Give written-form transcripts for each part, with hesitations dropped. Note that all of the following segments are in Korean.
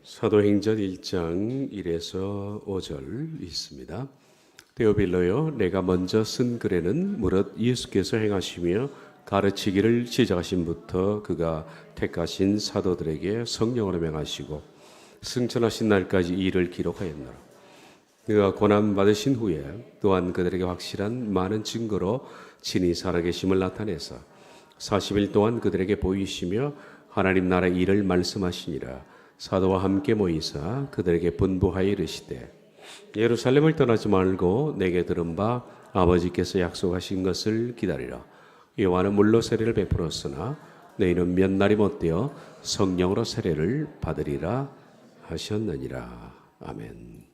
사도행전 1장 1에서 5절 있습니다. 데오빌로여, 내가 먼저 쓴 글에는 무릇 예수께서 행하시며 가르치기를 시작하신부터 그가 택하신 사도들에게 성령으로 명하시고 승천하신 날까지 이 일을 기록하였노라. 그가 고난 받으신 후에 또한 그들에게 확실한 많은 증거로 친히 살아계심을 나타내서 40일 동안 그들에게 보이시며 하나님 나라 일을 말씀하시니라. 사도와 함께 모이사 그들에게 분부하여 이르시되 예루살렘을 떠나지 말고 내게 들은 바 아버지께서 약속하신 것을 기다리라. 요한은 물로 세례를 베풀었으나 너희는 몇 날이 못되어 성령으로 세례를 받으리라 하셨느니라. 아멘.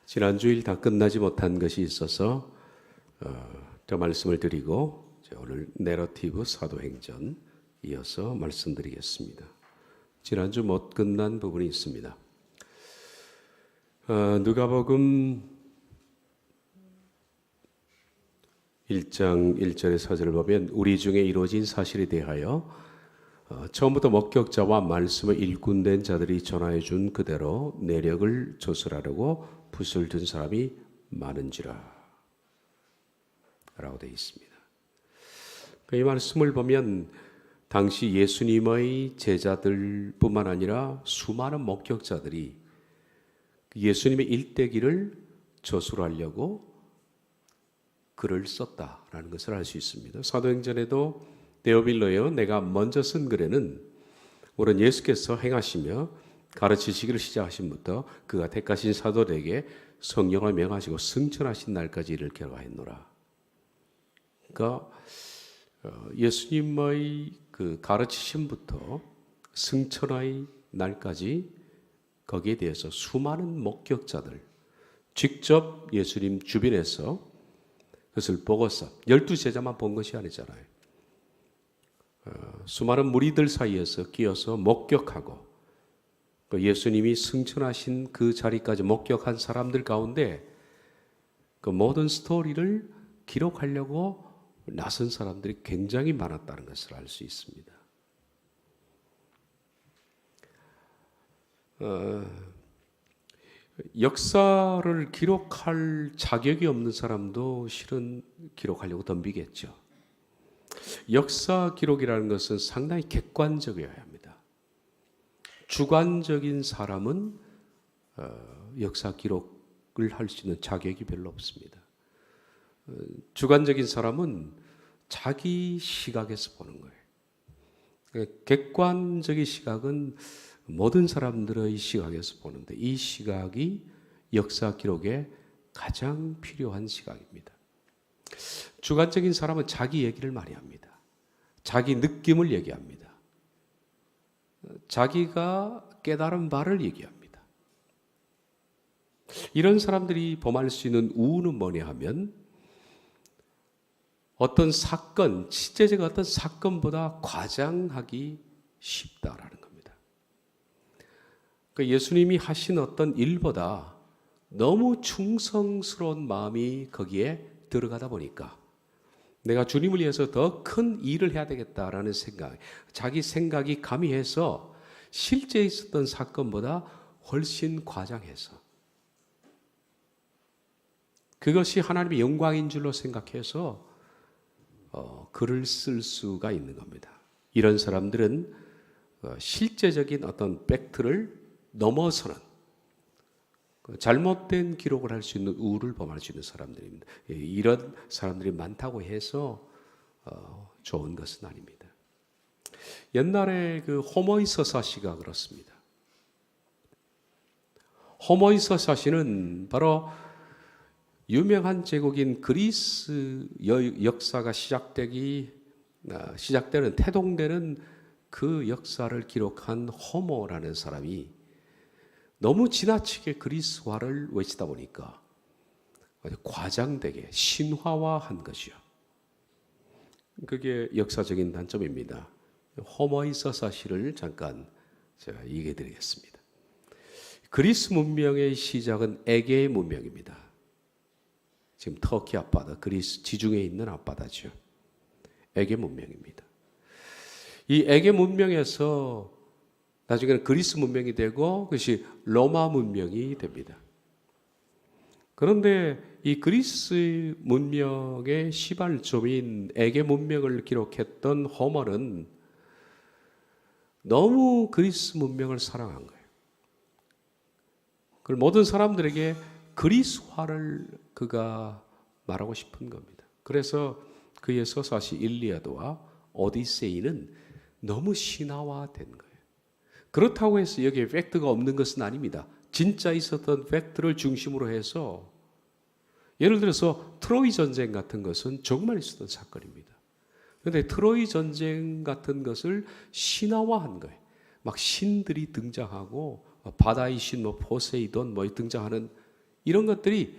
지난 주일 다 끝나지 못한 것이 있어서 저 말씀을 드리고 오늘 내러티브 사도행전 이어서 말씀드리겠습니다. 지난주 못 끝난 부분이 있습니다. 누가복음 1장 1절의 사절을 보면 우리 중에 이루어진 사실에 대하여 처음부터 목격자와 말씀을 일꾼된 자들이 전하여 준 그대로 내력을 조설하려고 붓을 든 사람이 많은지라 라고 되어 있습니다. 이 말씀을 보면 당시 예수님의 제자들뿐만 아니라 수많은 목격자들이 예수님의 일대기를 저술하려고 글을 썼다라는 것을 알 수 있습니다. 사도행전에도 데오빌로여, 내가 먼저 쓴 글에는 물론 예수께서 행하시며 가르치시기를 시작하신부터 그가 택하신 사도들에게 성령을 명하시고 승천하신 날까지 이를 기록하였노라. 그러니까 예수님의 그 가르치심부터 승천의 날까지 거기에 대해서 수많은 목격자들, 직접 예수님 주변에서 그것을 보고서 12제자만 본 것이 아니잖아요. 수많은 무리들 사이에서 끼어서 목격하고 예수님이 승천하신 그 자리까지 목격한 사람들 가운데 그 모든 스토리를 기록하려고 나선 사람들이 굉장히 많았다는 것을 알 수 있습니다. 역사를 기록할 자격이 없는 사람도 실은 기록하려고 덤비겠죠. 역사 기록이라는 것은 상당히 객관적이어야 합니다. 주관적인 사람은 역사 기록을 할 수 있는 자격이 별로 없습니다. 주관적인 사람은 자기 시각에서 보는 거예요. 객관적인 시각은 모든 사람들의 시각에서 보는데 이 시각이 역사 기록에 가장 필요한 시각입니다. 주관적인 사람은 자기 얘기를 많이 합니다. 자기 느낌을 얘기합니다. 자기가 깨달은 바를 얘기합니다. 이런 사람들이 범할 수 있는 우는 뭐냐 하면 어떤 사건, 실제적 어떤 사건보다 과장하기 쉽다라는 겁니다. 그러니까 예수님이 하신 어떤 일보다 너무 충성스러운 마음이 거기에 들어가다 보니까 내가 주님을 위해서 더 큰 일을 해야 되겠다라는 생각, 자기 생각이 가미해서 실제 있었던 사건보다 훨씬 과장해서 그것이 하나님의 영광인 줄로 생각해서 글을 쓸 수가 있는 겁니다. 이런 사람들은 실제적인 어떤 팩트를 넘어서는 잘못된 기록을 할 수 있는 우를 범할 수 있는 사람들입니다. 이런 사람들이 많다고 해서 좋은 것은 아닙니다. 옛날에 그 호모이서사시가 그렇습니다. 호모이서사시는 바로 유명한 제국인 그리스 역사가 시작되는 태동되는 그 역사를 기록한 호모라는 사람이 너무 지나치게 그리스화를 외치다 보니까 과장되게 신화화한 것이요. 그게 역사적인 단점입니다. 호모이서사시를 잠깐 제가 얘기해 드리겠습니다. 그리스 문명의 시작은 에게 문명입니다. 지금 터키 앞바다, 그리스 지중해에 있는 앞바다죠. 에게 문명입니다. 이 에게 문명에서 나중에는 그리스 문명이 되고 그것이 로마 문명이 됩니다. 그런데 이 그리스 문명의 시발점인 에게 문명을 기록했던 호머는 너무 그리스 문명을 사랑한 거예요. 그 모든 사람들에게 그리스화를 그가 말하고 싶은 겁니다. 그래서 그의 서사시 일리아드와 오디세이는 너무 신화화된 거예요. 그렇다고 해서 여기에 팩트가 없는 것은 아닙니다. 진짜 있었던 팩트를 중심으로 해서 예를 들어서 트로이 전쟁 같은 것은 정말 있었던 사건입니다. 그런데 트로이 전쟁 같은 것을 신화화한 거예요. 막 신들이 등장하고 바다의 신, 포세이돈 등장하는 이런 것들이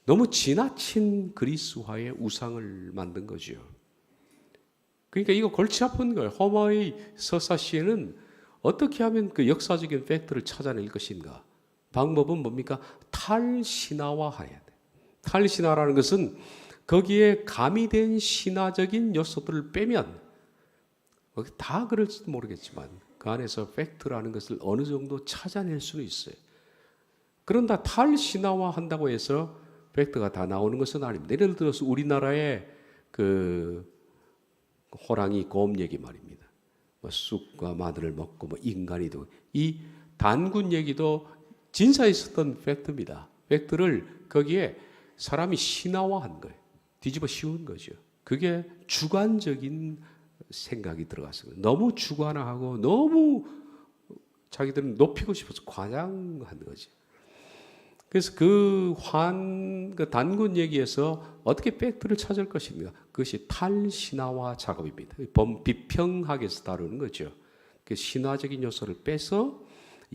너무 지나친 그리스화의 우상을 만든 거죠. 그러니까 이거 골치 아픈 거예요. 호머의 서사시에는 어떻게 하면 그 역사적인 팩트를 찾아낼 것인가? 방법은 뭡니까? 탈신화화해야 돼요. 탈신화라는 것은 거기에 가미된 신화적인 요소들을 빼면 다 그럴지도 모르겠지만 그 안에서 팩트라는 것을 어느 정도 찾아낼 수는 있어요. 그런다 탈신화화 한다고 해서 팩트가 다 나오는 것은 아닙니다. 예를 들어서 우리나라의 그 호랑이 곰 얘기 말입니다. 쑥과 마늘을 먹고 인간이도 이 단군 얘기도 진짜에 있었던 팩트입니다. 팩트를 거기에 사람이 신화화한 거예요. 뒤집어 씌운 거죠. 그게 주관적인 생각이 들어갔어요. 너무 주관화하고 너무 자기들은 높이고 싶어서 과장한 거지. 그래서 그 단군 얘기에서 어떻게 팩트를 찾을 것인가? 그것이 탈신화화 작업입니다. 비평하게 해서 다루는 거죠. 그 신화적인 요소를 빼서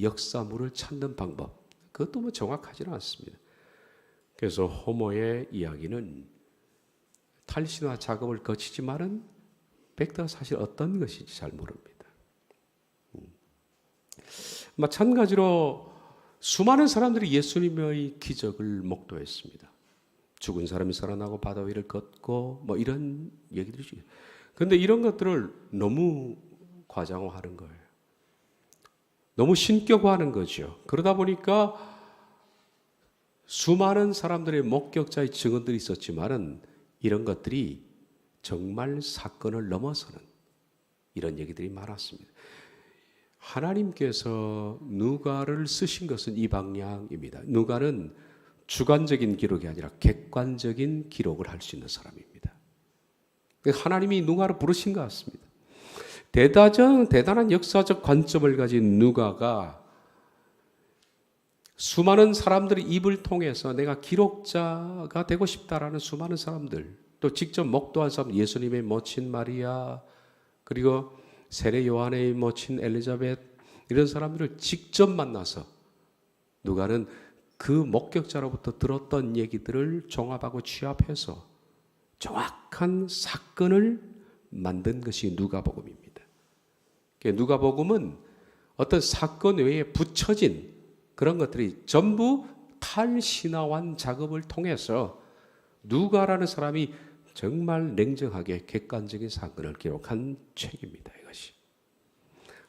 역사물을 찾는 방법. 그것도 정확하지는 않습니다. 그래서 호모의 이야기는 탈신화 작업을 거치지만은 팩트가 사실 어떤 것인지 잘 모릅니다. 마찬가지로 수많은 사람들이 예수님의 기적을 목도했습니다. 죽은 사람이 살아나고 바다 위를 걷고 이런 얘기들이죠. 그런데 이런 것들을 너무 과장화하는 거예요. 너무 신격화하는 거죠. 그러다 보니까 수많은 사람들의 목격자의 증언들이 있었지만은 이런 것들이 정말 사건을 넘어서는 이런 얘기들이 많았습니다. 하나님께서 누가를 쓰신 것은 이 방향입니다. 누가는 주관적인 기록이 아니라 객관적인 기록을 할 수 있는 사람입니다. 하나님이 누가를 부르신 것 같습니다. 대단한 역사적 관점을 가진 누가가 수많은 사람들의 입을 통해서 내가 기록자가 되고 싶다라는 수많은 사람들, 또 직접 목도한 사람, 예수님의 모친 마리아, 그리고 세례 요한의 모친 엘리자벳, 이런 사람들을 직접 만나서 누가는 그 목격자로부터 들었던 얘기들을 종합하고 취합해서 정확한 사건을 만든 것이 누가복음입니다. 누가복음은 어떤 사건 외에 붙여진 그런 것들이 전부 탈신화한 작업을 통해서 누가라는 사람이 정말 냉정하게 객관적인 사건을 기록한 책입니다. 이것이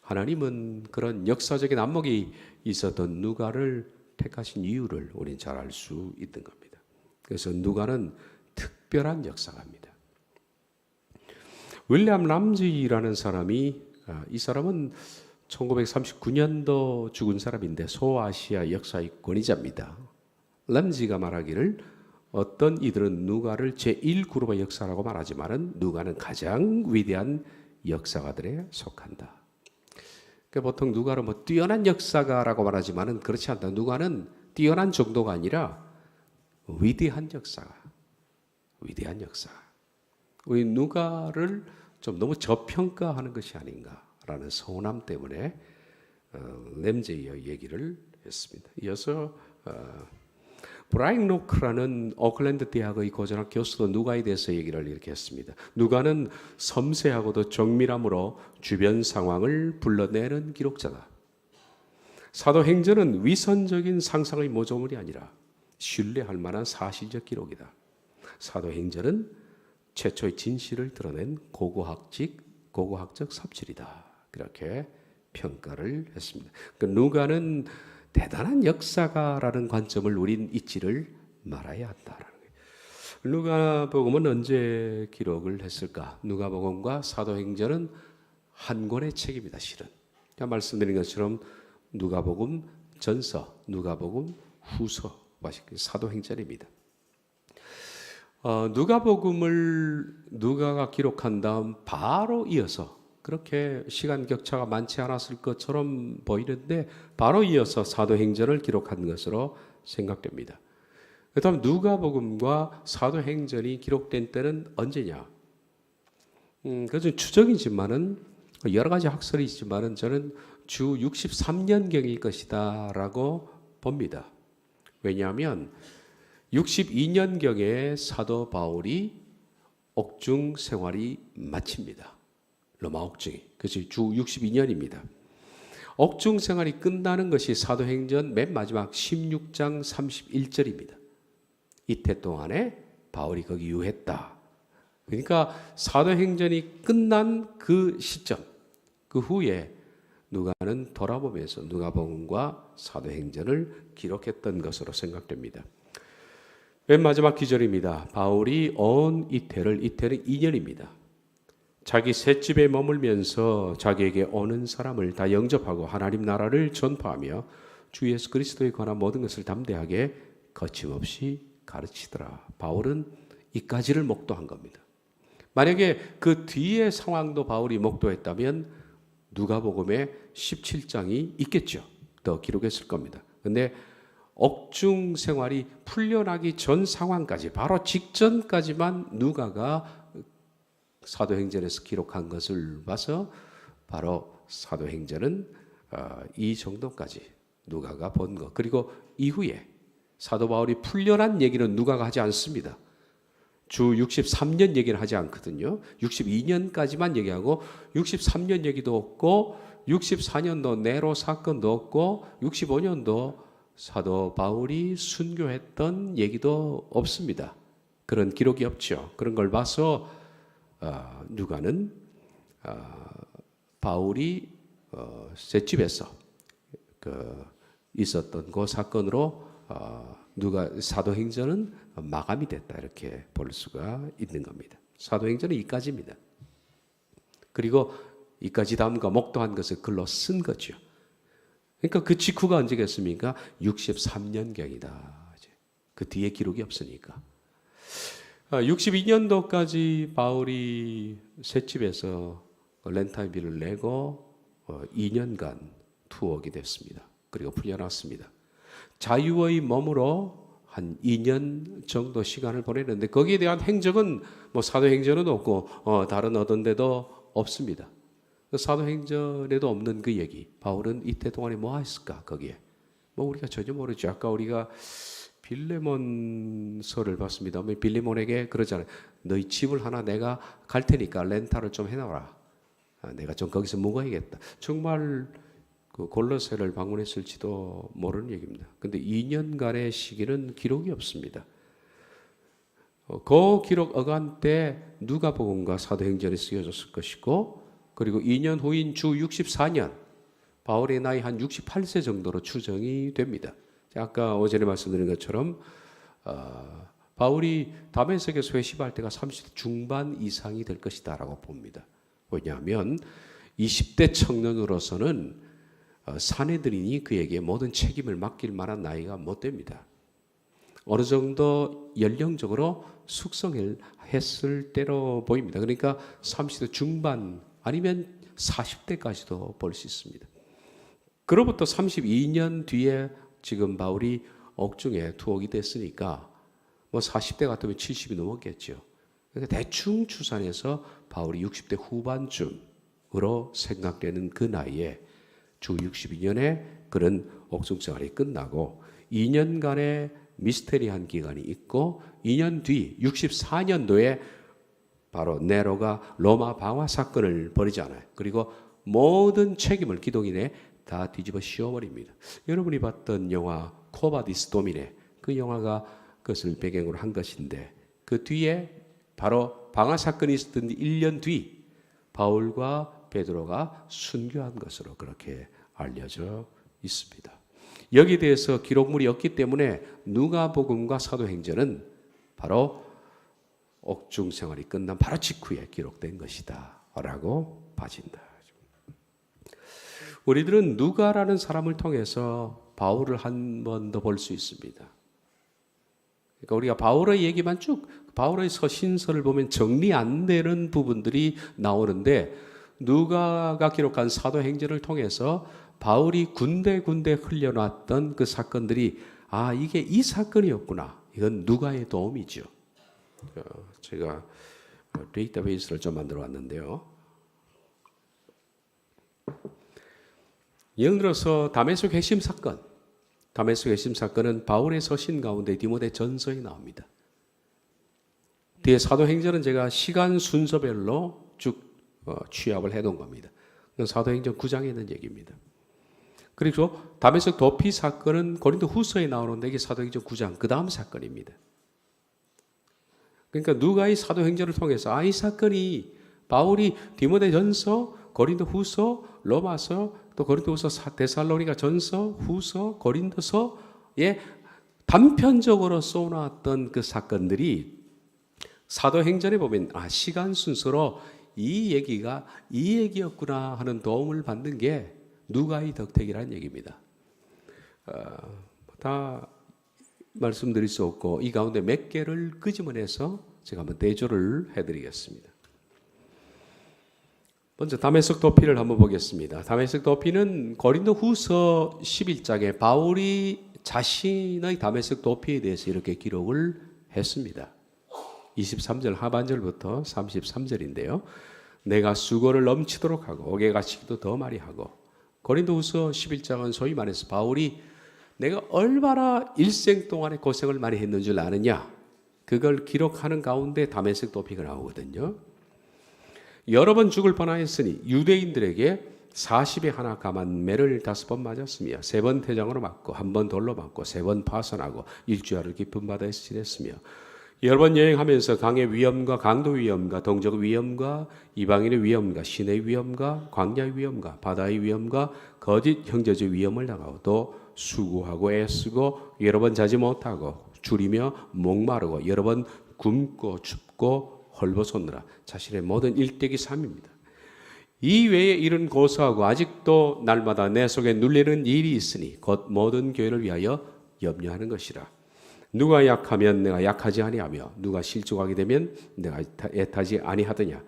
하나님은 그런 역사적인 안목이 있었던 누가를 택하신 이유를 우리는 잘 알 수 있는 겁니다. 그래서 누가는 특별한 역사가입니다. 윌리엄 람지라는 사람이 이 사람은 1939년도 죽은 사람인데 소아시아 역사의 권위자입니다. 람지가 말하기를 어떤 이들은 누가를 제1그룹의 역사라고 말하지만 누가는 가장 위대한 역사가들에 속한다. 그러니까 보통 누가를 뛰어난 역사가라고 말하지만 그렇지 않다. 누가는 뛰어난 정도가 아니라 위대한 역사가. 위대한 역사. 우리 누가를 좀 너무 저평가하는 것이 아닌가라는 서운함 때문에 램제이의 얘기를 했습니다. 이어서 브라이언 로크라는 오클랜드 대학의 고전학 교수도 누가에 대해서 얘기를 이렇게 했습니다. 누가는 섬세하고도 정밀함으로 주변 상황을 불러내는 기록자다. 사도행전은 위선적인 상상의 모조물이 아니라 신뢰할 만한 사실적 기록이다. 사도행전은 최초의 진실을 드러낸 고고학적 고고학적 삽질이다. 그렇게 평가를 했습니다. 그러니까 누가는 대단한 역사가라는 관점을 우린 잊지를 말아야 한다라는 거예요. 누가복음은 언제 기록을 했을까? 누가복음과 사도행전은 한 권의 책입니다. 실은 제가 말씀드린 것처럼 누가복음 전서, 누가복음 후서, 사도행전입니다. 누가복음을 누가가 기록한 다음 바로 이어서, 그렇게 시간 격차가 많지 않았을 것처럼 보이는데 바로 이어서 사도행전을 기록한 것으로 생각됩니다. 그렇다면 누가복음과 사도행전이 기록된 때는 언제냐? 그것은 추정이지만은 여러 가지 학설이 있지만은 저는 주 63년경일 것이다 라고 봅니다. 왜냐하면 62년경에 사도 바울이 옥중 생활이 마칩니다. 로마 옥중이. 그것이 주 62년입니다. 옥중 생활이 끝나는 것이 사도행전 맨 마지막 16장 31절입니다. 이태 동안에 바울이 거기 유했다. 그러니까 사도행전이 끝난 그 시점, 그 후에 누가는 돌아보면서 누가복음과 사도행전을 기록했던 것으로 생각됩니다. 맨 마지막 기절입니다. 바울이 온 이태는 2년입니다. 자기 셋집에 머물면서 자기에게 오는 사람을 다 영접하고 하나님 나라를 전파하며 주 예수 그리스도에 관한 모든 것을 담대하게 거침없이 가르치더라. 바울은 이까지를 목도한 겁니다. 만약에 그 뒤의 상황도 바울이 목도했다면 누가복음의 17장이 있겠죠. 더 기록했을 겁니다. 그런데 옥중 생활이 풀려나기 전 상황까지, 바로 직전까지만 누가가 사도행전에서 기록한 것을 봐서 바로 사도행전은 이 정도까지 누가가 본 것. 그리고 이후에 사도 바울이 풀려난 얘기는 누가가 하지 않습니다. 주 63년 얘기를 하지 않거든요. 62년까지만 얘기하고 63년 얘기도 없고 64년도 네로 사건도 없고 65년도 사도 바울이 순교했던 얘기도 없습니다. 그런 기록이 없죠. 그런 걸 봐서 누가는 바울이 셋집에서 있었던 그 사건으로 누가 사도행전은 마감이 됐다, 이렇게 볼 수가 있는 겁니다. 사도행전은 이까지입니다. 그리고 이까지 다음과 목도한 것을 글로 쓴 거죠. 그러니까 그 직후가 언제겠습니까? 63년경이다. 그 뒤에 기록이 없으니까. 62년도까지 바울이 셋집에서 렌탈비를 내고 2년간 투옥이 됐습니다. 그리고 풀려났습니다. 자유의 몸으로 한 2년 정도 시간을 보내는데 거기에 대한 행적은 뭐 사도행전은 없고 다른 어떤 데도 없습니다. 사도행전에도 없는 그 얘기. 바울은 이때 동안에 뭐 했을까? 거기에 뭐 우리가 전혀 모르죠. 아까 우리가 빌레몬서를 봤습니다. 빌레몬에게 그러잖아요. 너희 집을 하나 내가 갈 테니까 렌탈을 좀 해놔라. 내가 좀 거기서 묵어야겠다. 정말 그 골로새를 방문했을지도 모르는 얘기입니다. 그런데 2년간의 시기는 기록이 없습니다. 그 기록 어간 때 누가복음과 사도행전이 쓰여졌을 것이고, 그리고 2년 후인 주 64년, 바울의 나이 한 68세 정도로 추정이 됩니다. 아까 오전에 말씀드린 것처럼 바울이 다메섹에서 회심할 때가 30대 중반 이상이 될 것이다 라고 봅니다. 왜냐하면 20대 청년으로서는 사내들이니 그에게 모든 책임을 맡길 만한 나이가 못 됩니다. 어느 정도 연령적으로 숙성했을 때로 보입니다. 그러니까 30대 중반 아니면 40대까지도 볼 수 있습니다. 그로부터 32년 뒤에 지금 바울이 옥중에 투옥이 됐으니까 뭐 40대 같으면 70이 넘었겠죠. 그러니까 대충 추산해서 바울이 60대 후반쯤으로 생각되는 그 나이에 주 62년에 그런 옥중 생활이 끝나고 2년간의 미스테리한 기간이 있고 2년 뒤 64년도에 바로 네로가 로마 방화 사건을 벌이잖아요. 그리고 모든 책임을 기독인에 다 뒤집어 씌워버립니다. 여러분이 봤던 영화 코바디스 도미네, 그 영화가 그것을 배경으로 한 것인데 그 뒤에 바로 방화 사건이 있었던 1년 뒤 바울과 베드로가 순교한 것으로 그렇게 알려져 있습니다. 여기에 대해서 기록물이 없기 때문에 누가복음과 사도행전은 바로 옥중 생활이 끝난 바로 직후에 기록된 것이다 라고 봐진다. 우리들은 누가라는 사람을 통해서 바울을 한 번 더 볼 수 있습니다. 그러니까 우리가 바울의 얘기만 쭉, 바울의 서신서를 보면 정리 안 되는 부분들이 나오는데, 누가가 기록한 사도행전을 통해서 바울이 군데군데 흘려놨던 그 사건들이, 아, 이게 이 사건이었구나. 이건 누가의 도움이죠. 제가 데이터베이스를 좀 만들어 왔는데요. 예를 들어서 다메섹 회심 사건. 다메섹 회심 사건은 바울의 서신 가운데 디모데 전서에 나옵니다. 뒤에 사도행전은 제가 시간 순서별로 쭉 취합을 해놓은 겁니다. 사도행전 9장에 있는 얘기입니다. 그리고 다메섹 도피 사건은 고린도 후서에 나오는데 이게 사도행전 9장 그 다음 사건입니다. 그러니까 누가의 사도행전을 통해서 이 사건이 바울이 디모데 전서, 고린도 후서, 로마서, 또 고린도 후서, 데살로니가 전서, 후서, 고린도서에 단편적으로 쏘아놨던 그 사건들이 사도행전에 보면 시간 순서로 이 얘기가 이 얘기였구나 하는 도움을 받는 게 누가의 덕택이라는 얘기입니다. 다 말씀드릴 수 없고 이 가운데 몇 개를 끄집어내서 제가 한번 대조를 해드리겠습니다. 먼저 다메섹 도피를 한번 보겠습니다. 다메섹 도피는 고린도 후서 11장에 바울이 자신의 다메섹 도피에 대해서 이렇게 기록을 했습니다. 23절 하반절부터 33절인데요. 내가 수고를 넘치도록 하고 옥에 갇히기도 더 많이 하고, 고린도 후서 11장은 소위 말해서 바울이 내가 얼마나 일생 동안에 고생을 많이 했는 줄 아느냐, 그걸 기록하는 가운데 다메섹 도피가 나오거든요. 여러 번 죽을 뻔하였으니 유대인들에게 40에 하나 감한 매를 5번 맞았으며 3번 태장으로 맞고 1번 돌로 맞고 3번 파선하고 일주일을 깊은 바다에서 지냈으며 여러 번 여행하면서 강의 위험과 강도 위험과 동족 위험과 이방인의 위험과 신의 위험과 광야의 위험과 바다의 위험과 거짓 형제적 위험을 당하고 또 수고하고 애쓰고 여러 번 자지 못하고 줄이며 목마르고 여러 번 굶고 춥고 헐벗었느라 자신의 모든 일대기 삶입니다. 이 외에 이런 고소하고 아직도 날마다 내 속에 눌리는 일이 있으니 곧 모든 교회를 위하여 염려하는 것이라. 누가 약하면 내가 약하지 아니하며 누가 실족하게 되면 내가 애타지 아니하더냐.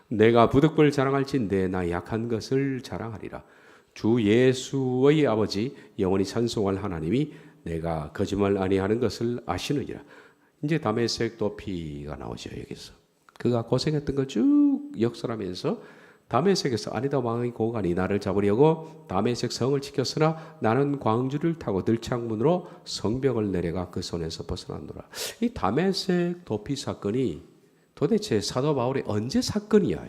내가 부득불 자랑할진대 나 약한 것을 자랑하리라. 주 예수의 아버지 영원히 찬송할 하나님이 내가 거짓말 아니하는 것을 아시느니라. 이제 다메섹 도피가 나오죠. 여기서 그가 고생했던 걸 쭉 역설하면서 다메섹에서 아니다 왕의 고관이 나를 잡으려고 다메섹 성을 지켰으나 나는 광주를 타고 들창문으로 성벽을 내려가 그 손에서 벗어났노라. 이 다메섹 도피 사건이 도대체 사도 바울의 언제 사건이야?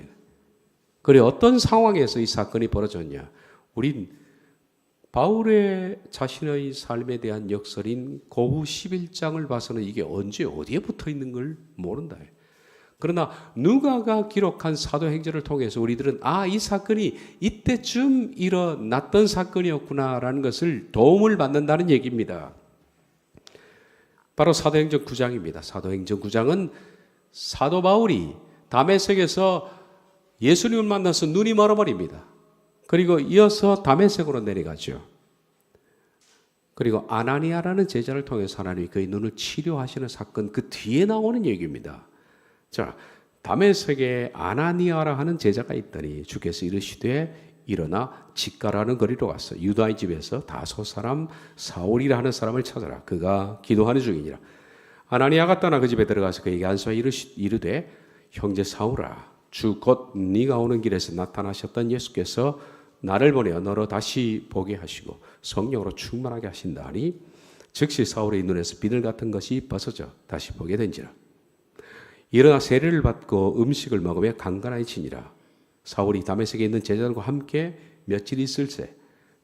그래 어떤 상황에서 이 사건이 벌어졌냐? 우린 바울의 자신의 삶에 대한 역설인 고후 11장을 봐서는 이게 언제 어디에 붙어 있는 걸 모른다. 그러나 누가가 기록한 사도행전을 통해서 우리들은 이 사건이 이때쯤 일어났던 사건이었구나라는 것을 도움을 받는다는 얘기입니다. 바로 사도행전 9장입니다. 사도행전 9장은 사도 바울이 다메섹에서 예수님을 만나서 눈이 멀어버립니다. 그리고 이어서 다메섹으로 내려가죠. 그리고 아나니아라는 제자를 통해서 하나님이 그의 눈을 치료하시는 사건, 그 뒤에 나오는 얘기입니다. 자, 다메섹에 아나니아라 하는 제자가 있더니 주께서 이르시되 일어나 직가라는 거리로 갔어. 유다의 집에서 다소 사람 사울이라 하는 사람을 찾아라. 그가 기도하는 중이니라. 아나니아가 떠나 그 집에 들어가서 그에게 안수하 이르되 형제 사울아, 주 곧 네가 오는 길에서 나타나셨던 예수께서 나를 보내어 너로 다시 보게 하시고 성령으로 충만하게 하신다 하니 즉시 사울의 눈에서 비늘 같은 것이 벗어져 다시 보게 된지라. 일어나 세례를 받고 음식을 먹으며 강건해지니라. 사울이 다메섹에 있는 제자들과 함께 며칠 있을새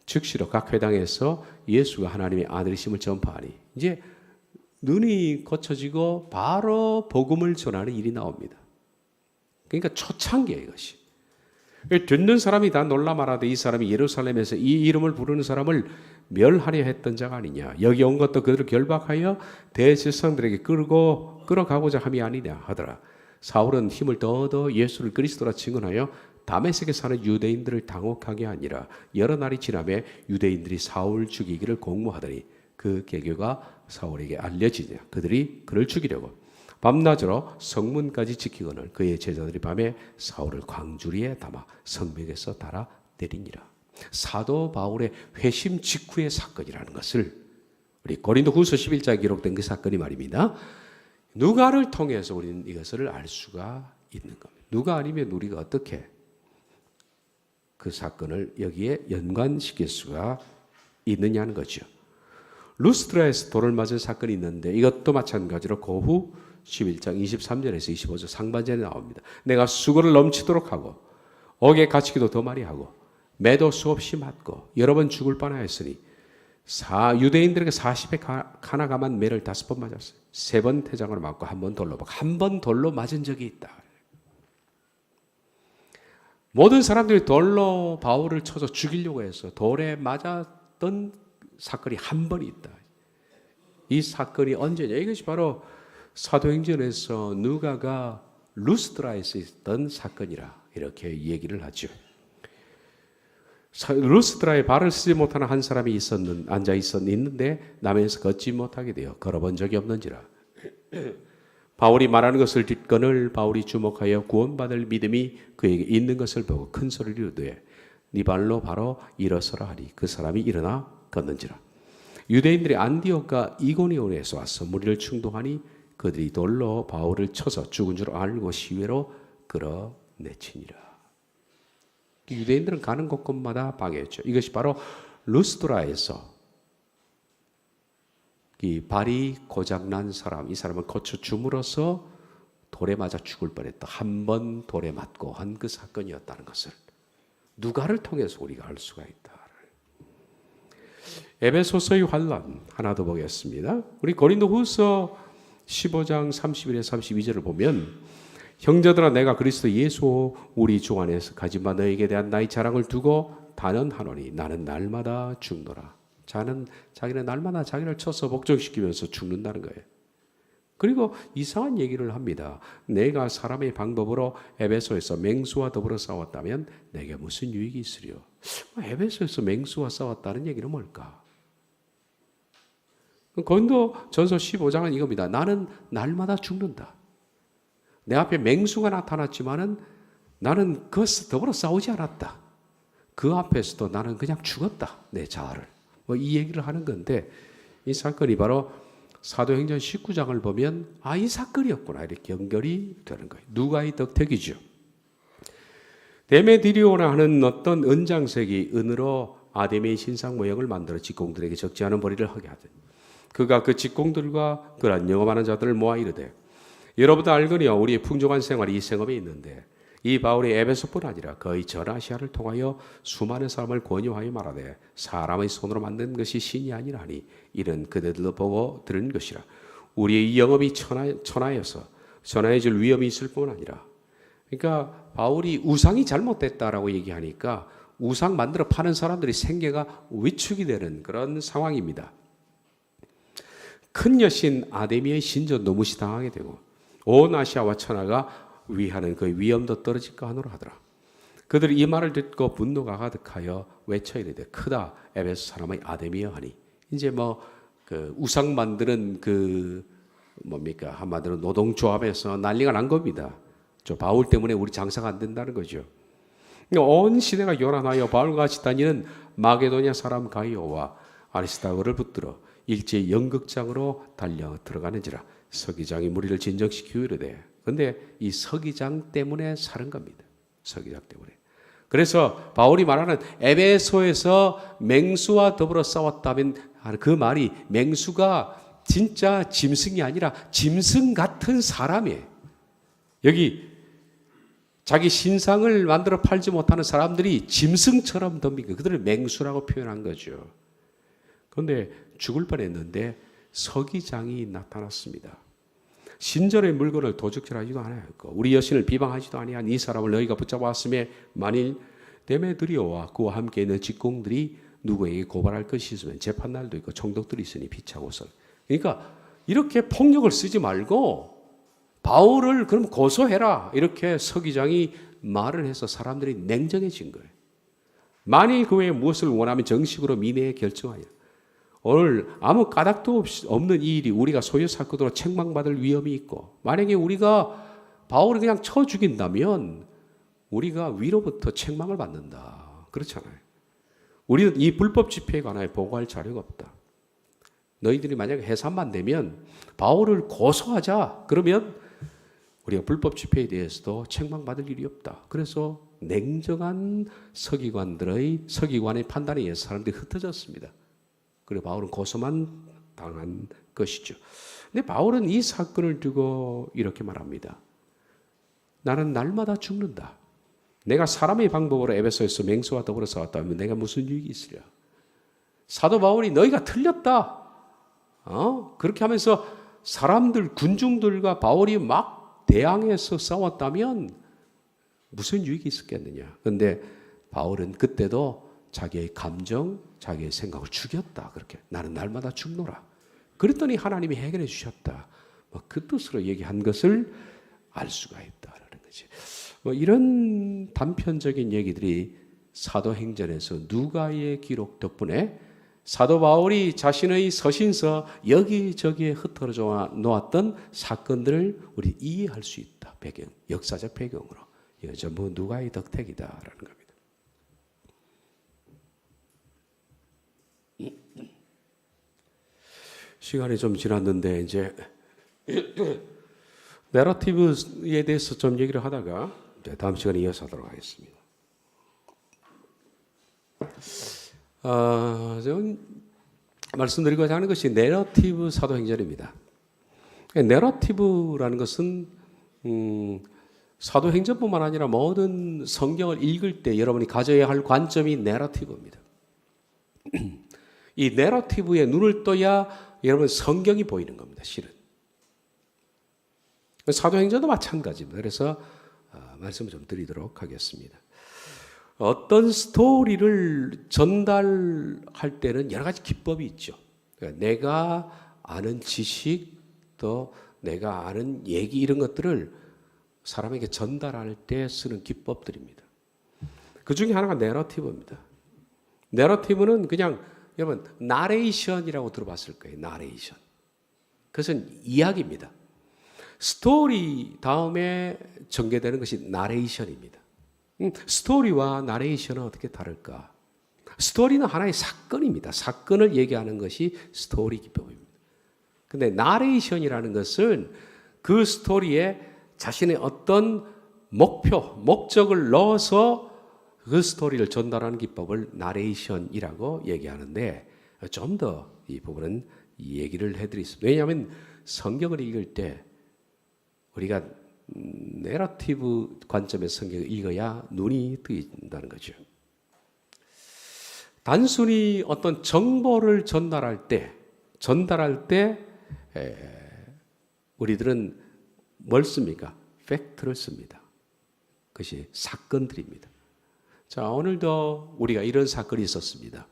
즉시로 각 회당에서 예수가 하나님의 아들이심을 전파하니 이제 눈이 고쳐지고 바로 복음을 전하는 일이 나옵니다. 그러니까 초창기예요, 이것이. 듣는 사람이 다 놀라 말하되 이 사람이 예루살렘에서 이 이름을 부르는 사람을 멸하려 했던 자가 아니냐. 여기 온 것도 그들을 결박하여 대제사장들에게 끌어가고자 함이 아니냐 하더라. 사울은 힘을 더더 예수를 그리스도라 증언하여 다메섹에 사는 유대인들을 당혹하게 하니라. 여러 날이 지나매 유대인들이 사울 죽이기를 공모하더니 그 계교가 사울에게 알려지냐. 그들이 그를 죽이려고 밤낮으로 성문까지 지키거늘 그의 제자들이 밤에 사울을 광주리에 담아 성벽에서 달아 내리니라. 사도 바울의 회심 직후의 사건이라는 것을 우리 고린도후서 11장에 기록된 그 사건이 말입니다. 누가를 통해서 우리는 이것을 알 수가 있는 겁니다. 누가 아니면 우리가 어떻게 그 사건을 여기에 연관시킬 수가 있느냐는 거죠. 루스트라에서 돌을 맞은 사건이 있는데 이것도 마찬가지로 그 후 11장 23절에서 25절 상반절에 나옵니다. 내가 수고를 넘치도록 하고 옥에 갇히기도 더 많이 하고 매도 수없이 맞고 여러 번 죽을 뻔하였으니 유대인들에게 40에 가나 감한 매를 5번 맞았어요. 3번 태장으로 맞고 1번 돌로 맞고 1번 돌로 맞은 적이 있다. 모든 사람들이 돌로 바울을 쳐서 죽이려고 해서 돌에 맞았던 사건이 한 번이 있다. 이 사건이 언제냐? 이것이 바로 사도행전에서 누가가 루스드라에서 있던 사건이라 이렇게 얘기를 하죠. 루스드라에 발을 쓰지 못하는 한 사람이 있는데 남에서 걷지 못하게 되어 걸어본 적이 없는지라. 바울이 말하는 것을 듣거늘 바울이 주목하여 구원받을 믿음이 그에게 있는 것을 보고 큰 소리를 이르되 네 발로 바로 일어서라 하니 그 사람이 일어나 걷는지라. 유대인들이 안디옥과 이고니온에서 와서 무리를 충동하니 그들이 돌로 바울을 쳐서 죽은 줄 알고 시외로 끌어내치니라. 유대인들은 가는 곳곳마다 방해했죠. 이것이 바로 루스드라에서 이 발이 고장난 사람, 이 사람을 고쳐 줌으로써 돌에 맞아 죽을 뻔했다. 한 번 돌에 맞고 한 그 사건이었다는 것을 누가를 통해서 우리가 알 수가 있다. 에베소서의 환란 하나 더 보겠습니다. 우리 고린도후서 15장 31에서 32절을 보면 형제들아 내가 그리스도 예수 우리 주 안에서 가진 바 너에게 대한 나의 자랑을 두고 단언하노니 나는 날마다 죽노라. 자기는 날마다 자기를 쳐서 복종시키면서 죽는다는 거예요. 그리고 이상한 얘기를 합니다. 내가 사람의 방법으로 에베소에서 맹수와 더불어 싸웠다면 내게 무슨 유익이 있으리요? 에베소에서 맹수와 싸웠다는 얘기는 뭘까? 고린도전서 15장은 이겁니다. 나는 날마다 죽는다. 내 앞에 맹수가 나타났지만은 나는 그것과 더불어 싸우지 않았다. 그 앞에서도 나는 그냥 죽었다. 내 자아를. 이 얘기를 하는 건데 이 사건이 바로 사도행전 19장을 보면 이 사건이었구나 이렇게 연결이 되는 거예요. 누가의 덕택이죠. 데메드리오나 하는 어떤 은장색이 은으로 아데미의 신상 모형을 만들어 직공들에게 적지 않은 벌이를 하게 하더니 그가 그 직공들과 그러한 영업하는 자들을 모아 이르되 여러분도 알거니와 우리의 풍족한 생활이 이 생업에 있는데 이 바울이 에베소뿐 아니라 거의 전 아시아를 통하여 수많은 사람을 권유하여 말하되 사람의 손으로 만든 것이 신이 아니라 하니 이는 그들도 보고 들은 것이라. 우리의 이 영업이 천하여서 전하여질 위험이 있을 뿐 아니라 그러니까 바울이 우상이 잘못됐다라고 얘기하니까 우상 만들어 파는 사람들이 생계가 위축이 되는 그런 상황입니다. 큰 여신 아데미의 신전도 무시당하게 되고 온 아시아와 천하가 위하는 그 위엄도 떨어질까 하노라 하더라. 그들이 이 말을 듣고 분노가 가득하여 외쳐 이르되 크다 에베소 사람의 아데미여 하니 이제 그 우상 만드는 그 뭡니까 한마디로 노동조합에서 난리가 난 겁니다. 저 바울 때문에 우리 장사가 안 된다는 거죠. 온 시대가 요란하여 바울과 같이 다니는 마게도냐 사람 가이오와 아리스타고를 붙들어 일제히 연극장으로 달려 들어가는지라. 서기장이 무리를 진정시키고 이르되 근데 이 서기장 때문에 사는 겁니다. 서기장 때문에. 그래서 바울이 말하는 에베소에서 맹수와 더불어 싸웠다면 그 말이 맹수가 진짜 짐승이 아니라 짐승 같은 사람이에요. 여기 자기 신상을 만들어 팔지 못하는 사람들이 짐승처럼 덤비고 그들을 맹수라고 표현한 거죠. 그런데 죽을 뻔했는데 서기장이 나타났습니다. 신전의 물건을 도적질하지도 않았고 우리 여신을 비방하지도 아니한 이 사람을 너희가 붙잡았음에 만일 데메드리오와 그와 함께 있는 직공들이 누구에게 고발할 것이 있으면 재판날도 있고 총독들이 있으니 피차고서. 그러니까 이렇게 폭력을 쓰지 말고 바울을 그럼 고소해라 이렇게 서기장이 말을 해서 사람들이 냉정해진 거예요. 만일 그 외에 무엇을 원하면 정식으로 민회에 결정하여 오늘 아무 까닭도 없는 이 일이 우리가 소유 사건으로 책망받을 위험이 있고 만약에 우리가 바울을 그냥 쳐 죽인다면 우리가 위로부터 책망을 받는다. 그렇잖아요. 우리는 이 불법 집회에 관하여 보고할 자료가 없다. 너희들이 만약에 해산만 되면 바울을 고소하자. 그러면 우리가 불법 집회에 대해서도 책망받을 일이 없다. 그래서 냉정한 서기관의 판단에 의해서 사람들이 흩어졌습니다. 그리고 바울은 고소만 당한 것이죠. 근데 바울은 이 사건을 두고 이렇게 말합니다. 나는 날마다 죽는다. 내가 사람의 방법으로 에베소에서 맹수와 더불어 싸웠다면 내가 무슨 유익이 있으랴. 사도 바울이 너희가 틀렸다. 그렇게 하면서 사람들, 군중들과 바울이 막 대항해서 싸웠다면 무슨 유익이 있었겠느냐. 그런데 바울은 그때도 자기의 감정, 자기의 생각을 죽였다. 그렇게 나는 날마다 죽노라. 그랬더니 하나님이 해결해 주셨다. 그 뜻으로 얘기한 것을 알 수가 있다라는 거지. 이런 단편적인 얘기들이 사도행전에서 누가의 기록 덕분에 사도 바울이 자신의 서신서 여기저기에 흩어져 놓았던 사건들을 우리 이해할 수 있다. 배경, 역사적 배경으로. 이거 전부 누가의 덕택이다라는 겁니다. 시간이 좀 지났는데 이제 내러티브에 대해서 좀 얘기를 하다가 다음 시간에 이어서 하도록 하겠습니다. 저는 말씀드리고자 하는 것이 내러티브 사도행전입니다. 내러티브라는 것은 사도행전뿐만 아니라 모든 성경을 읽을 때 여러분이 가져야 할 관점이 내러티브입니다. 이 내러티브에 눈을 떠야 여러분 성경이 보이는 겁니다. 실은. 사도행전도 마찬가지입니다. 그래서 말씀을 좀 드리도록 하겠습니다. 어떤 스토리를 전달할 때는 여러 가지 기법이 있죠. 그러니까 내가 아는 지식, 또 내가 아는 얘기 이런 것들을 사람에게 전달할 때 쓰는 기법들입니다. 그 중에 하나가 내러티브입니다. 내러티브는 그냥 여러분 나레이션이라고 들어봤을 거예요. 나레이션. 그것은 이야기입니다. 스토리 다음에 전개되는 것이 나레이션입니다. 스토리와 나레이션은 어떻게 다를까? 스토리는 하나의 사건입니다. 사건을 얘기하는 것이 스토리 기법입니다. 근데 나레이션이라는 것은 그 스토리에 자신의 어떤 목적을 넣어서 그 스토리를 전달하는 기법을 나레이션이라고 얘기하는데 좀 더 이 부분은 이 얘기를 해드리겠습니다. 왜냐하면 성경을 읽을 때 우리가 내러티브 관점에서 성경을 읽어야 눈이 뜨인다는 거죠. 단순히 어떤 정보를 전달할 때 우리들은 뭘 씁니까? 팩트를 씁니다. 그것이 사건들입니다. 자, 오늘도 우리가 이런 사건이 있었습니다.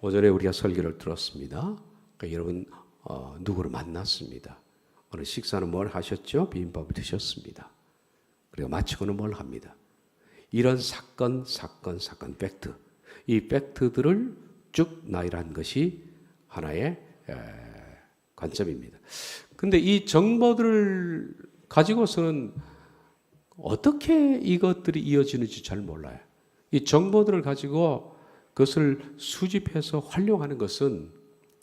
오전에 우리가 설교를 들었습니다. 그러니까 여러분 누구를 만났습니다. 오늘 식사는 뭘 하셨죠? 비빔밥을 드셨습니다. 그리고 마치고는 뭘 합니다? 이런 사건, 팩트. 이 팩트들을 쭉 나열한 것이 하나의 관점입니다. 근데 이 정보들을 가지고서는 어떻게 이것들이 이어지는지 잘 몰라요. 이 정보들을 가지고 그것을 수집해서 활용하는 것은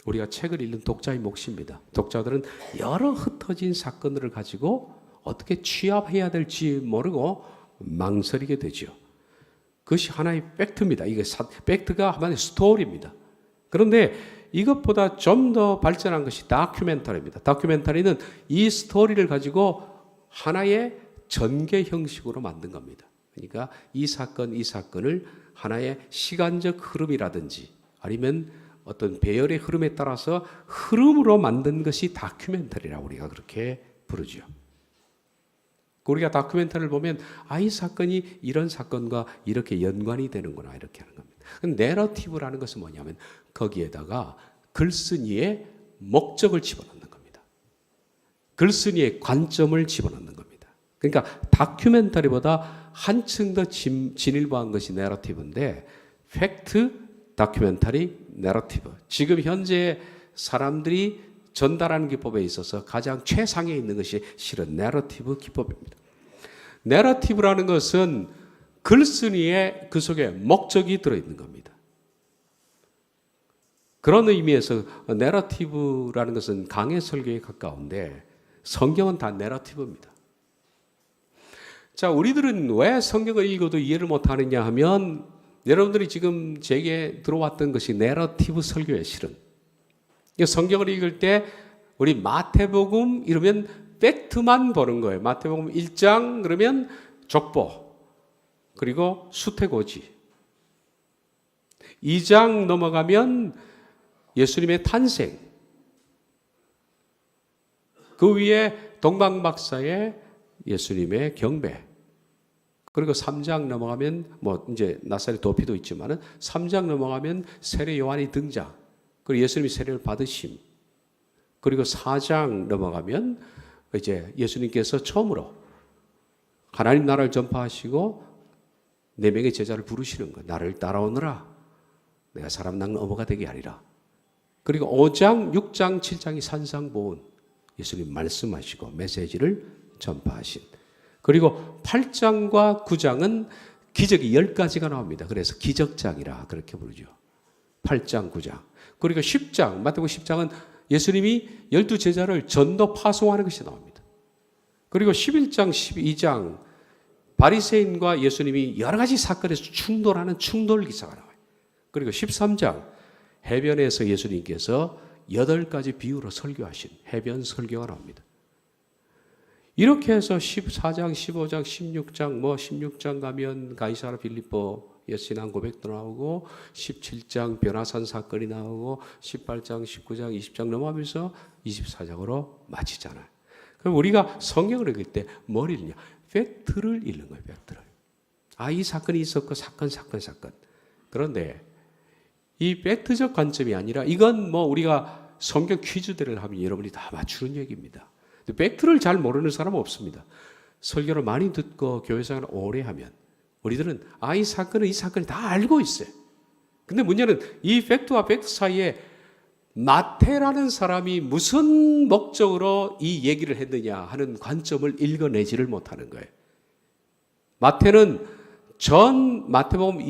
우리가 책을 읽는 독자의 몫입니다. 독자들은 여러 흩어진 사건들을 가지고 어떻게 취합해야 될지 모르고 망설이게 되죠. 그것이 하나의 팩트입니다. 이게 팩트가 하나의 스토리입니다. 그런데 이것보다 좀 더 발전한 것이 다큐멘터리입니다. 다큐멘터리는 이 스토리를 가지고 하나의 전개 형식으로 만든 겁니다. 그러니까 이 사건을 하나의 시간적 흐름이라든지 아니면 어떤 배열의 흐름에 따라서 흐름으로 만든 것이 다큐멘터리라고 우리가 그렇게 부르죠. 우리가 다큐멘터리를 보면 이 사건이 이런 사건과 이렇게 연관이 되는구나 이렇게 하는 겁니다. 내러티브라는 것은 뭐냐면 거기에다가 글쓴이의 목적을 집어넣는 겁니다. 글쓴이의 관점을 집어넣는 겁니다. 그러니까 다큐멘터리보다 한층 더 진일보한 것이 내러티브인데 팩트, 다큐멘터리, 내러티브. 지금 현재 사람들이 전달하는 기법에 있어서 가장 최상에 있는 것이 실은 내러티브 기법입니다. 내러티브라는 것은 글쓴이의 그 속에 목적이 들어있는 겁니다. 그런 의미에서 내러티브라는 것은 강해 설교에 가까운데 성경은 다 내러티브입니다. 자, 우리들은 왜 성경을 읽어도 이해를 못하느냐 하면 여러분들이 지금 제게 들어왔던 것이 내러티브 설교예요, 실은. 성경을 읽을 때 우리 마태복음 이러면 팩트만 보는 거예요. 마태복음 1장 그러면 족보 그리고 수태고지. 2장 넘어가면 예수님의 탄생. 그 위에 동방박사의 예수님의 경배. 그리고 3장 넘어가면 이제 나사렛 도피도 있지만은 3장 넘어가면 세례 요한이 등장. 그리고 예수님이 세례를 받으심. 그리고 4장 넘어가면 이제 예수님께서 처음으로 하나님 나라를 전파하시고 4명의 제자를 부르시는 거. 나를 따라오너라. 내가 사람 낚는 어머가 되게 하리라. 그리고 5장, 6장, 7장이 산상보훈. 예수님 말씀하시고 메시지를 전파하신. 그리고 8장과 9장은 기적이 10가지가 나옵니다. 그래서 기적장이라 그렇게 부르죠. 8장, 9장. 그리고 10장, 마태복음 10장은 예수님이 12제자를 전도 파송하는 것이 나옵니다. 그리고 11장, 12장 바리새인과 예수님이 여러 가지 사건에서 충돌하는 충돌 기사가 나와요. 그리고 13장 해변에서 예수님께서 8가지 비유로 설교하신 해변 설교가 나옵니다. 이렇게 해서 14장, 15장, 16장 16장 가면 가이사라 빌립보 신앙 고백도 나오고 17장 변화산 사건이 나오고 18장, 19장, 20장 넘어가면서 24장으로 마치잖아요. 그럼 우리가 성경을 읽을 때 뭘 읽냐? 팩트를 읽는 거예요. 팩트를. 이 사건이 있었고 사건. 그런데 이 팩트적 관점이 아니라 이건 우리가 성경 퀴즈들을 하면 여러분이 다 맞추는 얘기입니다. 팩트를 잘 모르는 사람은 없습니다. 설교를 많이 듣고 교회생활을 오래 하면 우리들은 이 사건이 다 알고 있어요. 근데 문제는 이 팩트와 팩트 사이에 마태라는 사람이 무슨 목적으로 이 얘기를 했느냐 하는 관점을 읽어내지를 못하는 거예요. 마태는 전 마태복음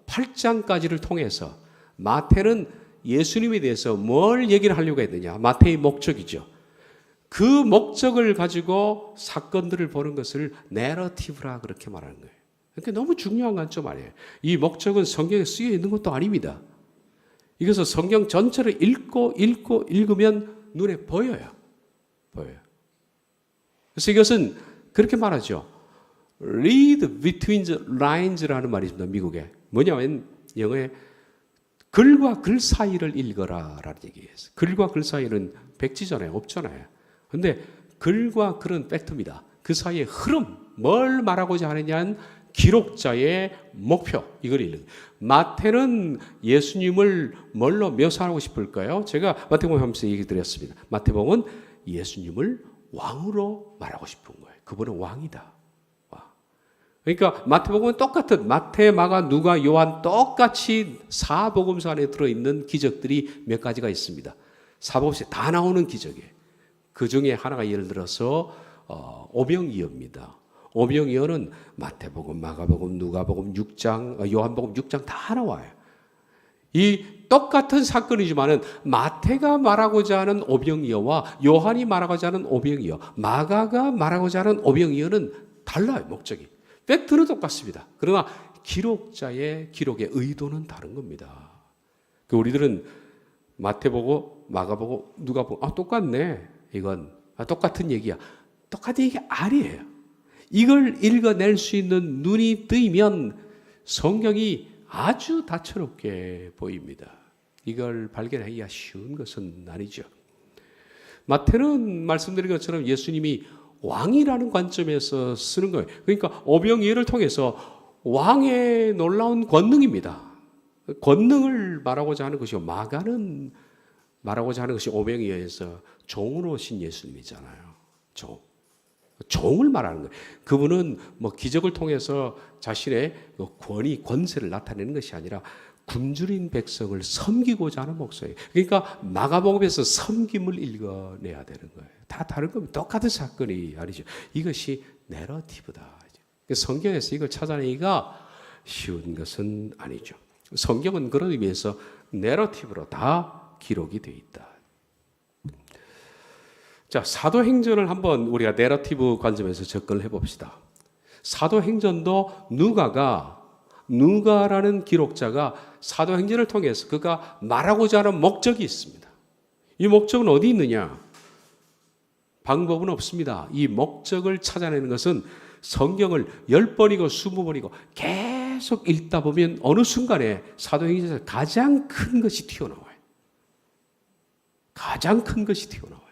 28장까지를 통해서 마태는 예수님에 대해서 뭘 얘기를 하려고 했느냐. 마태의 목적이죠. 그 목적을 가지고 사건들을 보는 것을 내러티브라 그렇게 말하는 거예요. 그러니까 너무 중요한 관점 아니에요. 이 목적은 성경에 쓰여 있는 것도 아닙니다. 이것은 성경 전체를 읽으면 눈에 보여요. 그래서 이것은 그렇게 말하죠. Read between the lines라는 말이 있습니다. 미국에. 뭐냐면 영어에 글과 글 사이를 읽어라라는 얘기예요. 글과 글 사이는 백지잖아요. 없잖아요. 그런데 글과 글은 팩트입니다. 그 사이의 흐름, 뭘 말하고자 하느냐는 기록자의 목표, 이걸 읽는. 마태는 예수님을 뭘로 묘사하고 싶을까요? 제가 마태복음 하면서 얘기 드렸습니다. 마태복음은 예수님을 왕으로 말하고 싶은 거예요. 그분은 왕이다. 그러니까 마태복음은 똑같은 마태, 마가, 누가, 요한 똑같이 사복음서 안에 들어있는 기적들이 몇 가지가 있습니다. 사복음서에 다 나오는 기적이에요. 그 중에 하나가 예를 들어서 오병이어입니다. 오병이어는 마태복음, 마가복음, 누가복음 6장, 요한복음 6장 다 나와요. 이 똑같은 사건이지만은 마태가 말하고자 하는 오병이어와 요한이 말하고자 하는 오병이어, 마가가 말하고자 하는 오병이어는 달라요, 목적이. 팩트는 똑같습니다. 그러나 기록자의 기록의 의도는 다른 겁니다. 우리들은 마태 보고 마가 보고 누가 보고 똑같네. 이건 똑같은 얘기야. 똑같은 얘기 아니에요. 이걸 읽어낼 수 있는 눈이 뜨이면 성경이 아주 다채롭게 보입니다. 이걸 발견하기가 쉬운 것은 아니죠. 마태는 말씀드린 것처럼 예수님이 왕이라는 관점에서 쓰는 거예요. 그러니까 오병이어를 통해서 왕의 놀라운 권능입니다. 권능을 말하고자 하는 것이고, 마가는 말하고자 하는 것이 오병이어에서 종으로 오신 예수님이잖아요. 종을 말하는 거예요. 그분은 뭐 기적을 통해서 자신의 권위, 권세를 나타내는 것이 아니라 굶주린 백성을 섬기고자 하는 목소리. 그러니까 마가복음에서 섬김을 읽어내야 되는 거예요. 다 다른 겁니다. 똑같은 사건이 아니죠. 이것이 내러티브다. 성경에서 이걸 찾아내기가 쉬운 것은 아니죠. 성경은 그런 의미에서 내러티브로 다 기록이 되어 있다. 자, 사도행전을 한번 우리가 내러티브 관점에서 접근을 해봅시다. 사도행전도 누가라는 기록자가 사도행전을 통해서 그가 말하고자 하는 목적이 있습니다. 이 목적은 어디 있느냐? 방법은 없습니다. 이 목적을 찾아내는 것은 성경을 10번이고 20번이고 계속 읽다 보면 어느 순간에 사도행전에서 가장 큰 것이 튀어나와요. 가장 큰 것이 튀어나와요.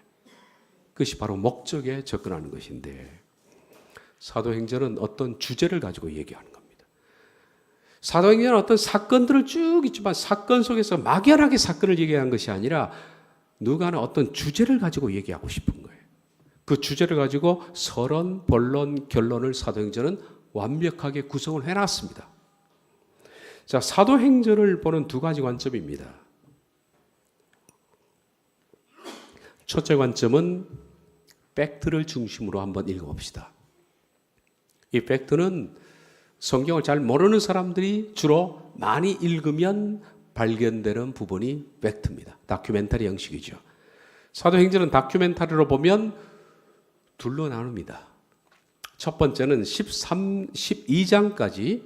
그것이 바로 목적에 접근하는 것인데, 사도행전은 어떤 주제를 가지고 얘기하는 겁니다. 사도행전은 어떤 사건들을 쭉 있지만 사건 속에서 막연하게 사건을 얘기하는 것이 아니라 누가는 어떤 주제를 가지고 얘기하고 싶은 거예요. 그 주제를 가지고 서론, 본론, 결론을 사도행전은 완벽하게 구성을 해놨습니다. 자, 사도행전을 보는 두 가지 관점입니다. 첫째 관점은 팩트를 중심으로 한번 읽어봅시다. 이 팩트는 성경을 잘 모르는 사람들이 주로 많이 읽으면 발견되는 부분이 팩트입니다. 다큐멘터리 형식이죠. 사도행전은 다큐멘터리로 보면 둘로 나눕니다. 첫 번째는 12장까지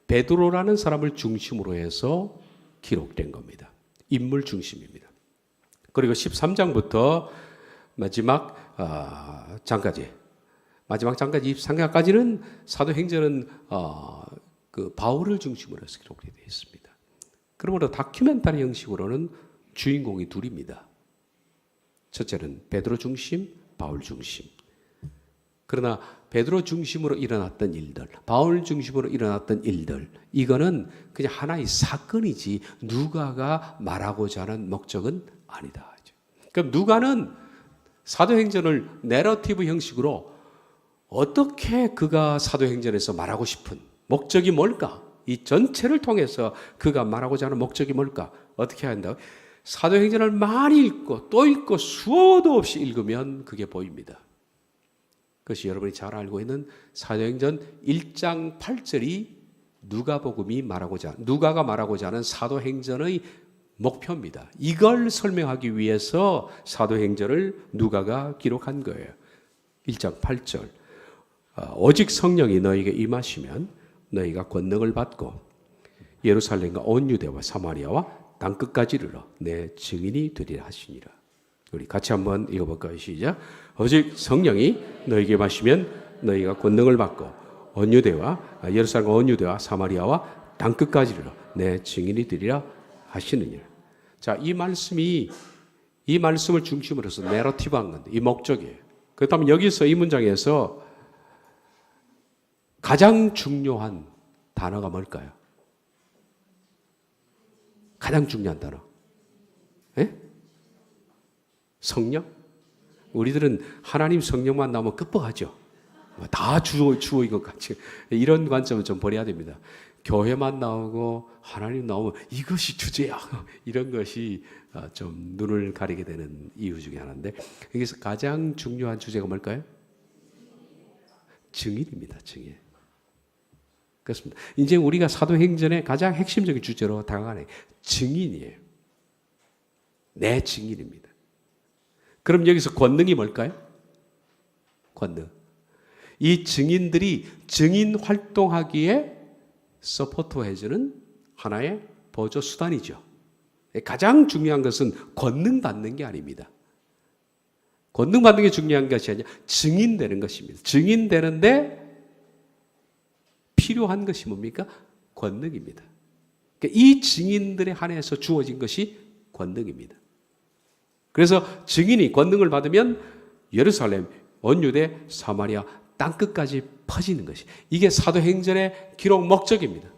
베드로라는 사람을 중심으로 해서 기록된 겁니다. 인물 중심입니다. 그리고 13장부터 마지막 장까지 23장까지는 사도행전은 그 바울을 중심으로 해서 기록되어 있습니다. 그러므로 다큐멘터리 형식으로는 주인공이 둘입니다. 첫째는 베드로 중심, 바울 중심. 그러나 베드로 중심으로 일어났던 일들, 바울 중심으로 일어났던 일들, 이거는 그냥 하나의 사건이지 누가가 말하고자 하는 목적은 아니다. 그럼 누가는 사도행전을 내러티브 형식으로 어떻게 그가 사도행전에서 말하고 싶은 목적이 뭘까? 이 전체를 통해서 그가 말하고자 하는 목적이 뭘까? 어떻게 해야 한다고? 사도행전을 많이 읽고 또 읽고 수도 없이 읽으면 그게 보입니다. 그것이 여러분이 잘 알고 있는 사도행전 1장 8절이 누가가 말하고자 하는 사도행전의 목표입니다. 이걸 설명하기 위해서 사도행전을 누가가 기록한 거예요. 1장 8절. 오직 성령이 너희에게 임하시면 너희가 권능을 받고 예루살렘과 온 유대와 사마리아와 땅끝까지 이르러 내 증인이 되리라 하시니라. 우리 같이 한번 읽어볼까요? 시작. 오직 성령이 너희에게 임하시면 너희가 권능을 받고 온 유대와 예루살렘과 온 유대와 사마리아와 땅끝까지 이르러 내 증인이 되리라 하시느니라. 자, 이 말씀을 중심으로 해서 내러티브한 건데, 이 목적이에요. 그렇다면 여기서 이 문장에서 가장 중요한 단어가 뭘까요? 가장 중요한 단어. 예? 성령? 우리들은 하나님 성령만 나오면 끝버하죠. 다 주어인 것 같이. 이런 관점은 좀 버려야 됩니다. 교회만 나오고 하나님 나오면 이것이 주제야. 이런 것이 좀 눈을 가리게 되는 이유 중에 하나인데, 여기서 가장 중요한 주제가 뭘까요? 증인입니다. 증인. 그렇습니다. 이제 우리가 사도행전의 가장 핵심적인 주제로 다가가는 증인이에요. 내 증인입니다. 그럼 여기서 권능이 뭘까요? 권능. 이 증인들이 증인 활동하기에 서포트해주는 하나의 보조 수단이죠. 가장 중요한 것은 권능 받는 게 아닙니다. 권능 받는 게 중요한 것이 아니라 증인되는 것입니다. 증인되는데 필요한 것이 뭡니까? 권능입니다. 그러니까 이 증인들에 한해서 주어진 것이 권능입니다. 그래서 증인이 권능을 받으면 예루살렘, 온 유대, 사마리아 땅끝까지 퍼지는 것이, 이게 사도행전의 기록 목적입니다.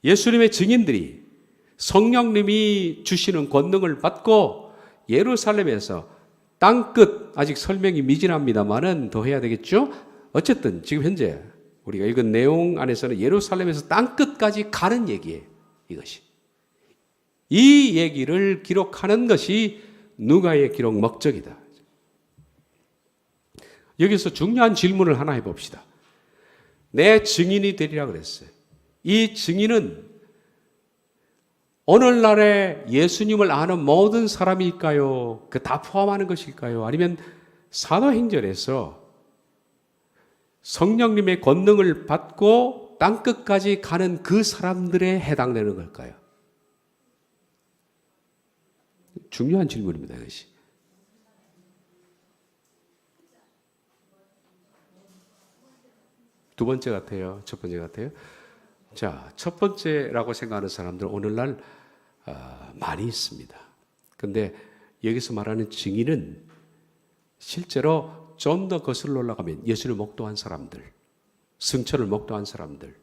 예수님의 증인들이 성령님이 주시는 권능을 받고 예루살렘에서 땅끝, 아직 설명이 미진합니다만은 더 해야 되겠죠? 어쨌든 지금 현재 우리가 읽은 내용 안에서는 예루살렘에서 땅끝까지 가는 얘기예요. 이것이. 이 얘기를 기록하는 것이 누가의 기록 목적이다. 여기서 중요한 질문을 하나 해봅시다. 내 증인이 되리라 그랬어요. 이 증인은 오늘날에 예수님을 아는 모든 사람일까요? 그 다 포함하는 것일까요? 아니면 사도행전에서 성령님의 권능을 받고 땅끝까지 가는 그 사람들에 해당되는 걸까요? 중요한 질문입니다, 이것이. 두 번째 같아요? 첫 번째 같아요? 자, 첫 번째라고 생각하는 사람들은 오늘날 많이 있습니다. 근데 여기서 말하는 증인은 실제로 좀 더 거슬러 올라가면 예수를 목도한 사람들, 승천을 목도한 사람들,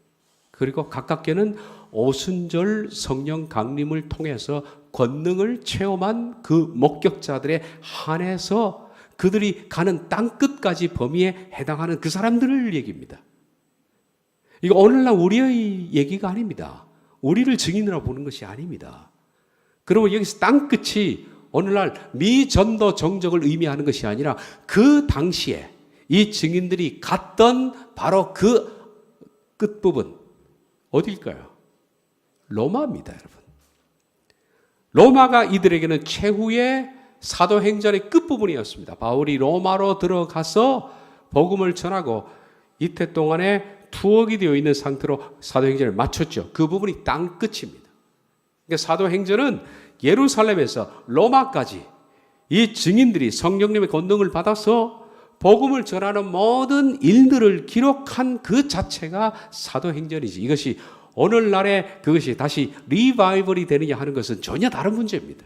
그리고 가깝게는 오순절 성령 강림을 통해서 권능을 체험한 그 목격자들에 한해서 그들이 가는 땅끝까지 범위에 해당하는 그 사람들을 얘기합니다. 이거 오늘날 우리의 얘기가 아닙니다. 우리를 증인으로 보는 것이 아닙니다. 그러면 여기서 땅끝이 오늘날 미전도 정적을 의미하는 것이 아니라 그 당시에 이 증인들이 갔던 바로 그 끝부분, 어딜까요? 로마입니다, 여러분. 로마가 이들에게는 최후의 사도행전의 끝부분이었습니다. 바울이 로마로 들어가서 복음을 전하고 이태 동안에 투옥이 되어 있는 상태로 사도행전을 마쳤죠. 그 부분이 땅끝입니다. 그러니까 사도행전은 예루살렘에서 로마까지 이 증인들이 성령님의 권능을 받아서 복음을 전하는 모든 일들을 기록한 그 자체가 사도행전이지. 이것이 오늘날에 그것이 다시 리바이벌이 되느냐 하는 것은 전혀 다른 문제입니다.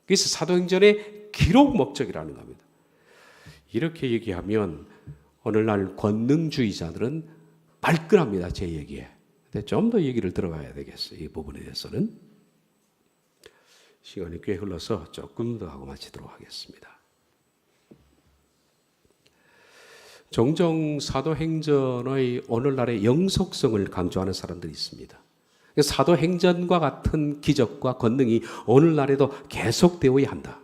그래서 사도행전의 기록 목적이라는 겁니다. 이렇게 얘기하면 오늘날 권능주의자들은 발끈합니다, 제 얘기에. 근데 좀 더 얘기를 들어가야 되겠어요, 이 부분에 대해서는. 시간이 꽤 흘러서 조금 더 하고 마치도록 하겠습니다. 종종 사도행전의 오늘날의 영속성을 강조하는 사람들이 있습니다. 사도행전과 같은 기적과 권능이 오늘날에도 계속되어야 한다.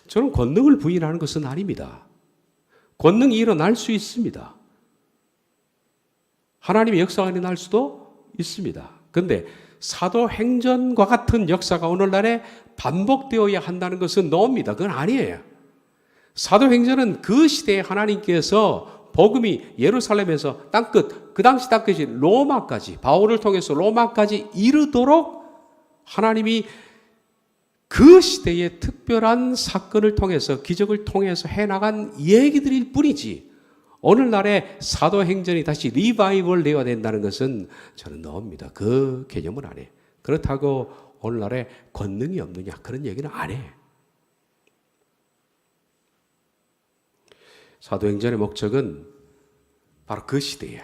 저는 권능을 부인하는 것은 아닙니다. 권능이 일어날 수 있습니다. 하나님의 역사가 일어날 수도 있습니다. 그런데 사도행전과 같은 역사가 오늘날에 반복되어야 한다는 것은 노입니다. 그건 아니에요. 사도행전은 그 시대에 하나님께서 복음이 예루살렘에서 땅끝, 그 당시 땅끝이 로마까지, 바울을 통해서 로마까지 이르도록 하나님이 그 시대의 특별한 사건을 통해서, 기적을 통해서 해나간 얘기들일 뿐이지, 오늘날의 사도행전이 다시 리바이벌 되어야 된다는 것은 저는 노입니다. 그 개념은 안 해요. 그렇다고 오늘날에 권능이 없느냐, 그런 얘기는 안 해요. 사도행전의 목적은 바로 그 시대에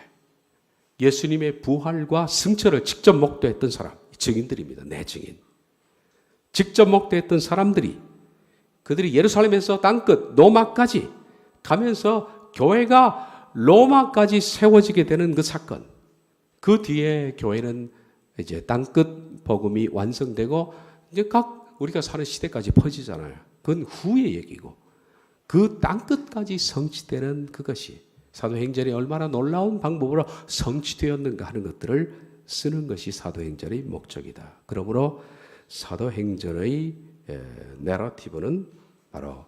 예수님의 부활과 승천을 직접 목도했던 사람, 증인들입니다. 내 증인. 직접 목도했던 사람들이, 그들이 예루살렘에서 땅끝 로마까지 가면서 교회가 로마까지 세워지게 되는 그 사건, 그 뒤에 교회는 이제 땅끝 복음이 완성되고 이제 각 우리가 사는 시대까지 퍼지잖아요. 그건 후의 얘기고, 그 땅끝까지 성취되는 그것이 사도행전이 얼마나 놀라운 방법으로 성취되었는가 하는 것들을 쓰는 것이 사도행전의 목적이다. 그러므로 사도행전의 내러티브는 바로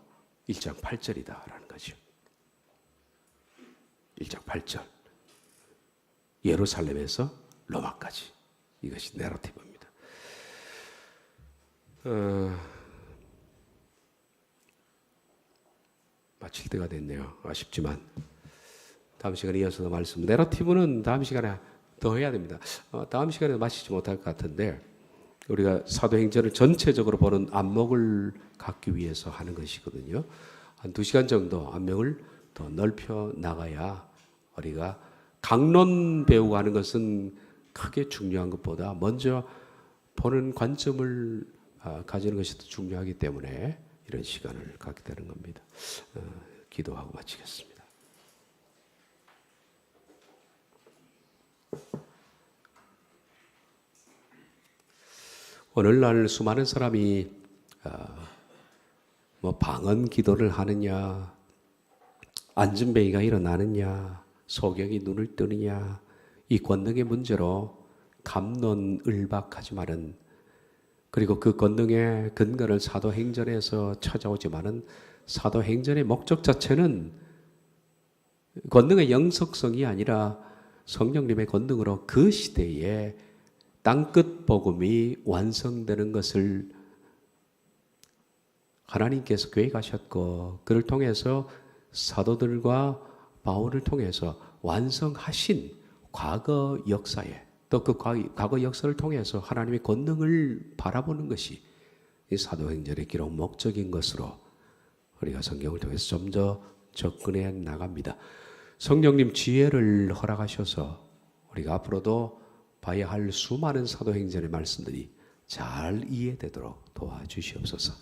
1장 8절이다라는 거죠. 1장 8절. 예루살렘에서 로마까지. 이것이 내러티브입니다. 마칠 때가 됐네요. 아쉽지만 다음 시간에 이어서 말씀. 내러티브는 다음 시간에 더 해야 됩니다. 다음 시간에 마치지 못할 것 같은데 우리가 사도행전을 전체적으로 보는 안목을 갖기 위해서 하는 것이거든요. 한 2시간 정도 안목을 더 넓혀 나가야 우리가 강론 배우고 하는 것은 크게 중요한 것보다 먼저 보는 관점을 가지는 것이 더 중요하기 때문에 이런 시간을 갖게 되는 겁니다. 기도하고 마치겠습니다. 오늘날 수많은 사람이 방언 기도를 하느냐, 안진뱅이가 일어나느냐, 소경이 눈을 뜨느냐, 이 권능의 문제로 갑론을박하지만은, 그리고 그 권능의 근거를 사도행전에서 찾아오지만은 사도행전의 목적 자체는 권능의 영속성이 아니라 성령님의 권능으로 그 시대에 땅끝 복음이 완성되는 것을 하나님께서 계획하셨고, 그를 통해서 사도들과 바울을 통해서 완성하신 과거 역사에, 또 그 과거 역사를 통해서 하나님의 권능을 바라보는 것이 이 사도행전의 기록 목적인 것으로 우리가 성경을 통해서 좀 더 접근해 나갑니다. 성령님 지혜를 허락하셔서 우리가 앞으로도 봐야 할 수많은 사도행전의 말씀들이 잘 이해되도록 도와주시옵소서.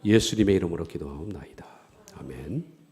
예수님의 이름으로 기도하옵나이다. 아멘.